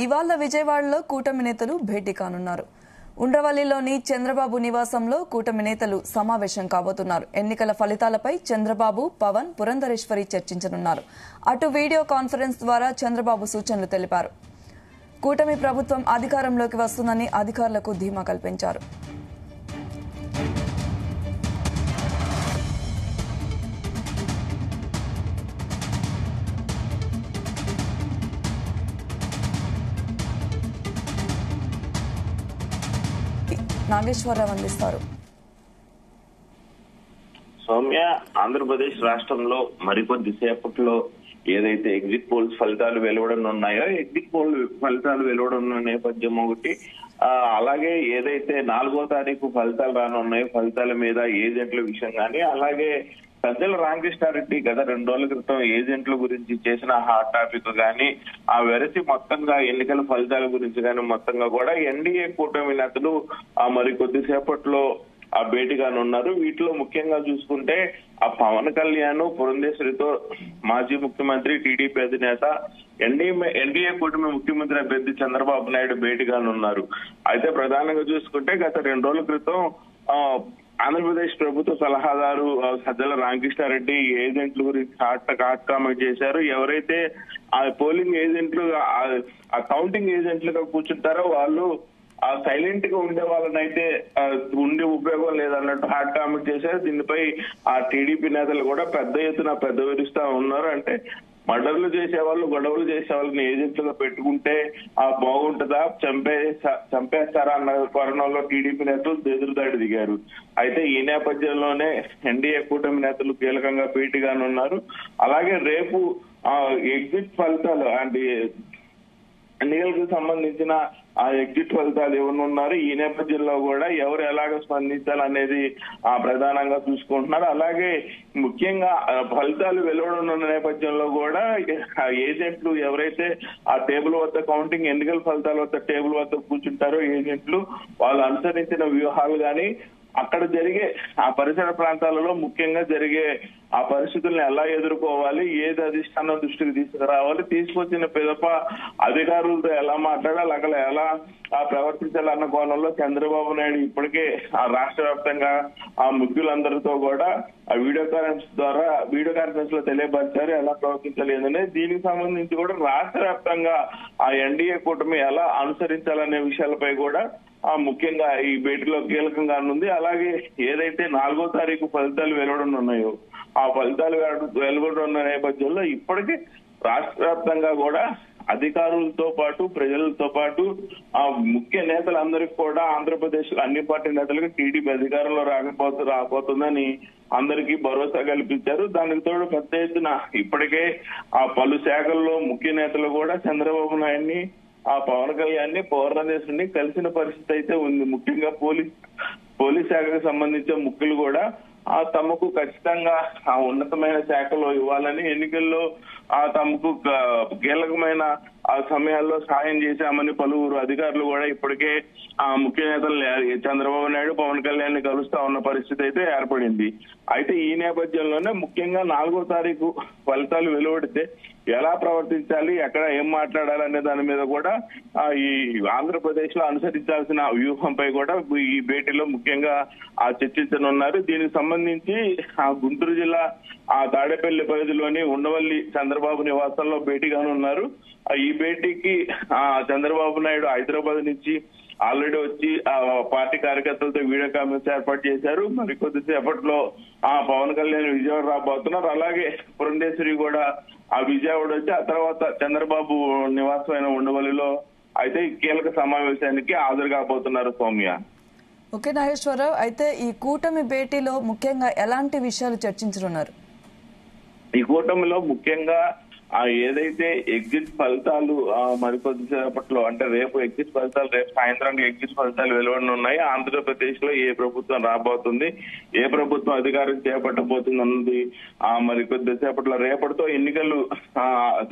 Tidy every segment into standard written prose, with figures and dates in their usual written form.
ఇవాళ విజయవాడలో కూటమి నేతలు భేటీ కానున్నారు. ఉండ్రవల్లిలోని చంద్రబాబు నివాసంలో కూటమి నేతలు సమావేశం కాబోతున్నారు. ఎన్నికల ఫలితాలపై చంద్రబాబు, పవన్, పురంధరేశ్వరి చర్చించనున్నారు. అటు వీడియో కాన్ఫరెన్స్ ద్వారా చంద్రబాబు సూచనలు తెలిపారు. కూటమి ప్రభుత్వం అధికారంలోకి వస్తుందని అధికారులకు ధీమా కల్పించారు. నాగేశ్వరరావు అందిస్తారు. సౌమ్య, ఆంధ్రప్రదేశ్ రాష్ట్రంలో మరికొద్ది సేపట్లో ఏదైతే ఎగ్జిట్ పోల్స్ ఫలితాలు వెలువడనున్నాయో, ఎగ్జిట్ పోల్ ఫలితాలు వెలువడనున్న నేపథ్యం ఒకటి, అలాగే ఏదైతే 4వ తారీఖు ఫలితాలు రానున్నాయో ఫలితాల మీద ఏజెంట్ల విషయం కానీ, అలాగే సజ్జల రామకృష్ణారెడ్డి గత 2 రోజుల క్రితం ఏజెంట్ల గురించి చేసిన హాట్ టాపిక్ గానీ, ఆ వెరసి మొత్తంగా ఎన్నికల ఫలితాల గురించి కానీ మొత్తంగా కూడా ఎన్డీఏ కూటమి నేతలు మరి కొద్దిసేపట్లో ఆ భేటీగానున్నారు. వీటిలో ముఖ్యంగా చూసుకుంటే ఆ పవన్ కళ్యాణ్, పురంధేశ్వరితో మాజీ ముఖ్యమంత్రి, టీడీపీ అధినేత, ఎన్డీఏ కూటమి ముఖ్యమంత్రి అభ్యర్థి చంద్రబాబు నాయుడు భేటీగానున్నారు. అయితే ప్రధానంగా చూసుకుంటే గత 2 రోజుల క్రితం ఆంధ్రప్రదేశ్ ప్రభుత్వ సలహాదారు సజ్జల రామకృష్ణారెడ్డి ఏజెంట్ల గురించి హాట్ కామెంట్ చేశారు. ఎవరైతే ఆ పోలింగ్ ఏజెంట్లు, ఆ కౌంటింగ్ ఏజెంట్లుగా కూర్చుంటారో వాళ్ళు ఆ సైలెంట్ గా ఉండే వాళ్ళనైతే ఉండే ఉపయోగం లేదన్నట్టు హాట్ కామెంట్ చేశారు. దీనిపై ఆ టీడీపీ నేతలు కూడా పెద్ద ఎత్తున పెద్దవిరుస్తా ఉన్నారు. అంటే మర్డర్లు చేసేవాళ్ళు, గొడవలు చేసే వాళ్ళని ఏజెంట్లుగా పెట్టుకుంటే బాగుంటుందా, చంపేస్తారా అన్న కోణంలో టీడీపీ నేతలు ఎదురుదాడి దిగారు. అయితే ఈ నేపథ్యంలోనే ఎన్డీఏ కూటమి నేతలు కీలకంగా భేటీగానున్నారు. అలాగే రేపు ఎగ్జిట్ ఫలితాలు అంటే ఎన్నికలకు సంబంధించిన ఆ ఎగ్జిట్ ఫలితాలు ఎవరున్నారు, ఈ నేపథ్యంలో కూడా ఎవరు ఎలాగ స్పందించాలనేది ప్రధానంగా చూసుకుంటున్నారు. అలాగే ముఖ్యంగా ఫలితాలు వెలువడనున్న నేపథ్యంలో కూడా ఏజెంట్లు ఎవరైతే ఆ టేబుల్ వద్ద కౌంటింగ్ ఎన్నికల ఫలితాల వద్ద టేబుల్ వద్ద కూర్చుంటారో ఏజెంట్లు, వాళ్ళు అనుసరించిన వ్యూహాలు కానీ, అక్కడ జరిగే ఆ పరిసర ప్రాంతాలలో ముఖ్యంగా జరిగే ఆ పరిస్థితులను ఎలా ఎదుర్కోవాలి, ఏది అధిష్టానం దృష్టికి తీసుకురావాలి, తీసుకొచ్చిన పిదప అధికారులతో ఎలా మాట్లాడాలి, అక్కడ ఎలా ప్రవర్తించాలన్న కోణంలో చంద్రబాబు నాయుడు ఇప్పటికే ఆ రాష్ట్ర వ్యాప్తంగా ఆ ముఖ్యులందరితో కూడా ఆ వీడియో కాన్ఫరెన్స్ లో తెలియపరిచారు ఎలా ప్రవర్తించలేదని. దీనికి సంబంధించి కూడా రాష్ట్ర వ్యాప్తంగా ఆ ఎన్డీఏ కూటమి ఎలా అనుసరించాలనే విషయాలపై కూడా ముఖ్యంగా ఈ భేటీలో కీలకంగా ఉంది. అలాగే ఏదైతే 4వ తారీఖు ఫలితాలు వెలువడనున్నాయో ఆ ఫలితాలు వెలువడనున్న నేపథ్యంలో ఇప్పటికే రాష్ట్ర వ్యాప్తంగా కూడా అధికారులతో పాటు, ప్రజలతో పాటు ఆ ముఖ్య నేతలందరికీ కూడా ఆంధ్రప్రదేశ్ లో అన్ని పార్టీ నేతలకు టీడీపీ అధికారంలో రాబోతుందని అందరికీ భరోసా కల్పించారు. దానికి తోడు పెద్ద ఎత్తున ఇప్పటికే ఆ పలు శాఖల్లో ముఖ్య నేతలు కూడా చంద్రబాబు నాయుడిని, ఆ పవన్ కళ్యాణ్, పురంధేశ్వరిని కలిసిన పరిస్థితి అయితే ఉంది. ముఖ్యంగా పోలీస్ శాఖకు సంబంధించిన ముఖ్యులు కూడా తమకు ఖచ్చితంగా ఆ ఉన్నతమైన శాఖలో ఇవ్వాలని, ఎన్నికల్లో తమకు కీలకమైన ఆ సమయాల్లో సాయం చేశామని పలువురు అధికారులు కూడా ఇప్పటికే ఆ ముఖ్య నేతలు చంద్రబాబు నాయుడు, పవన్ కళ్యాణ్ కలుస్తా ఉన్న పరిస్థితి అయితే ఏర్పడింది. అయితే ఈ నేపథ్యంలోనే ముఖ్యంగా 4వ తారీఖు ఫలితాలు వెలువడితే ఎలా ప్రవర్తించాలి, ఎక్కడ ఏం మాట్లాడాలనే దాని మీద కూడా ఈ ఆంధ్రప్రదేశ్ లో అనుసరించాల్సిన వ్యూహంపై కూడా ఈ భేటీలో ముఖ్యంగా చర్చించనున్నారు. దీనికి సంబంధించి ఆ గుంటూరు జిల్లా ఆ తాడేపల్లి పరిధిలోని ఉండవల్లి చంద్రబాబు నివాసంలో భేటీగానున్నారు. ఈ భేటీకి చంద్రబాబు నాయుడు హైదరాబాద్ నుంచి ఆల్రెడీ వచ్చి పార్టీ కార్యకర్తలతో వీడియో కాన్ఫరెన్స్ ఏర్పాటు చేశారు. మరి కొద్దిసేపట్లో పవన్ కళ్యాణ్ విజయవాడ రాబోతున్నారు. అలాగే పురంధేశ్వరి కూడా విజయవాడ వచ్చి ఆ తర్వాత చంద్రబాబు నివాసమైన ఉండవల్లిలో అయితే కీలక సమావేశానికి హాజరు కాబోతున్నారు. సౌమ్య. ఓకే నాగేశ్వరరావు, అయితే ఈ కూటమి భేటీలో ముఖ్యంగా ఎలాంటి విషయాలు చర్చించనున్నారు? ఈ కూటమిలో ముఖ్యంగా ఏదైతే ఎగ్జిట్ ఫలితాలు మరికొద్దిసేపట్లో అంటే రేపు ఎగ్జిట్ ఫలితాలు, రేపు సాయంత్రానికి ఎగ్జిట్ ఫలితాలు వెలువడనున్నాయి. ఆంధ్రప్రదేశ్ లో ఏ ప్రభుత్వం రాబోతుంది, ఏ ప్రభుత్వం అధికారం చేపట్టబోతుంది అన్నది మరికొద్దిసేపట్లో రేపటితో ఎన్నికలు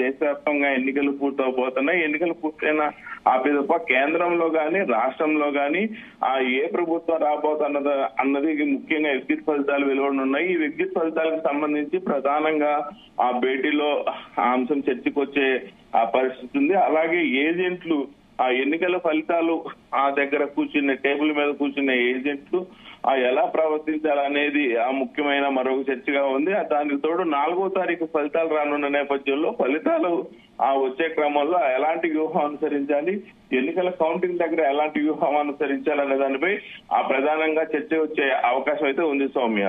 దేశవ్యాప్తంగా ఎన్నికలు పూర్తవబోతున్నాయి. ఎన్నికలు పూర్తయిన ఆ పిదప కేంద్రంలో గాని రాష్ట్రంలో గాని ఏ ప్రభుత్వం అన్నది ముఖ్యంగా ఎగ్జిట్ ఫలితాలు వెలువడనున్నాయి. ఈ ఎగ్జిట్ ఫలితాలకు సంబంధించి ప్రధానంగా ఆ భేటీలో ఆ అంశం చర్చకు వచ్చే పరిస్థితి ఉంది. అలాగే ఏజెంట్లు ఆ ఎన్నికల ఫలితాలు ఆ దగ్గర కూర్చున్న టేబుల్ మీద కూర్చున్న ఏజెంట్లు ఎలా ప్రవర్తించాలనేది ఆ ముఖ్యమైన మరొక చర్చగా ఉంది. దానికి తోడు 4వ తారీఖు ఫలితాలు రానున్న నేపథ్యంలో ఫలితాలు వచ్చే క్రమంలో ఎలాంటి వ్యూహం అనుసరించాలి, ఎన్నికల కౌంటింగ్ దగ్గర ఎలాంటి వ్యూహం అనుసరించాలనే దానిపై ప్రధానంగా చర్చ వచ్చే అవకాశం అయితే ఉంది సౌమ్య.